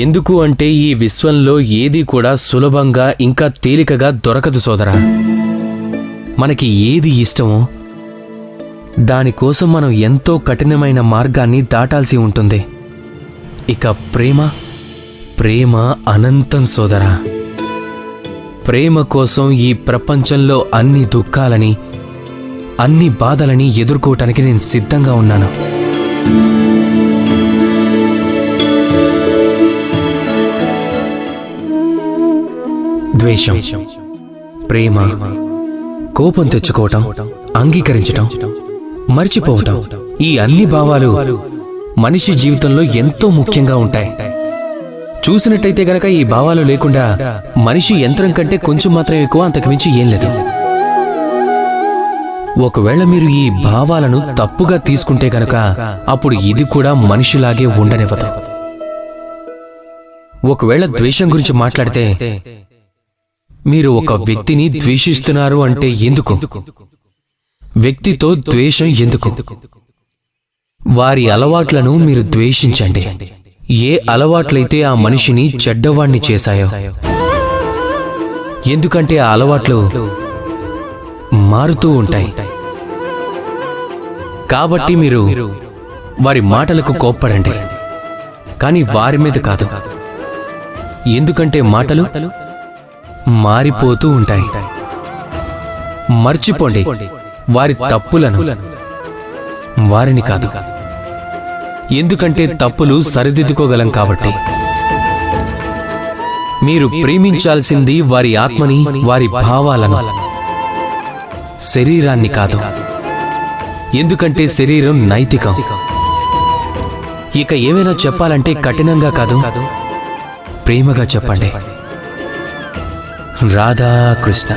ఎందుకు అంటే ఈ విశ్వంలో ఏది కూడా సులభంగా ఇంకా తేలికగా దొరకదు సోదరా. మనకి ఏది ఇష్టమో దానికోసం మనం ఎంతో కఠినమైన మార్గాన్ని దాటాల్సి ఉంటుంది. ఇక ప్రేమ అనంతం సోదరా. ప్రేమ కోసం ఈ ప్రపంచంలో అన్ని దుఃఖాలని అన్ని బాధలని ఎదుర్కోవటానికి నేను సిద్ధంగా ఉన్నాను. ద్వేషం, ప్రేమ, కోపం తెచ్చుకోవటం, అంగీకరించటం, మర్చిపోవటం, ఈ అన్ని భావాలు మనిషి జీవితంలో ఎంతో ముఖ్యంగా ఉంటాయి. చూసినట్టయితే గనక ఈ భావాలు లేకుండా మనిషి యంత్రం కంటే కొంచెం మాత్రం ఎక్కువ, అంతకుమించి ఏం లేదు. ఒకవేళ మీరు ఈ భావాలను తప్పుగా తీసుకుంటే గనక అప్పుడు ఇది కూడా మనిషిలాగే ఉండనివ్వదు. ఒకవేళ ద్వేషం గురించి మాట్లాడితే, మీరు ఒక వ్యక్తిని ద్వేషిస్తున్నారు అంటే ఎందుకు? వ్యక్తితో ద్వేషం ఎందుకు? వారి అలవాట్లను మీరు ద్వేషించండి. ఏ అలవాట్లయితే ఆ మనిషిని చెడ్డవాణ్ణి చేశాయో, ఎందుకంటే ఆ అలవాట్లు మారుతూ ఉంటాయి. కాబట్టి మీరు వారి మాటలకు కోప్పడండి, కానీ వారి మీద కాదు. ఎందుకంటే మాటలు మారిపోతూ ఉంటాయి. మర్చిపోండి వారి తప్పులను, వారిని కాదు. ఎందుకంటే తప్పులు సరిదిద్దుకోగలం కాబట్టి. మీరు ప్రేమించాల్సింది వారి ఆత్మని, వారి భావాలను, శరీరాన్ని కాదు. ఎందుకంటే శరీరం నైతికం. ఇక ఏమైనా చెప్పాలంటే కఠినంగా కాదు, ప్రేమగా చెప్పండి. రాధాకృష్ణ.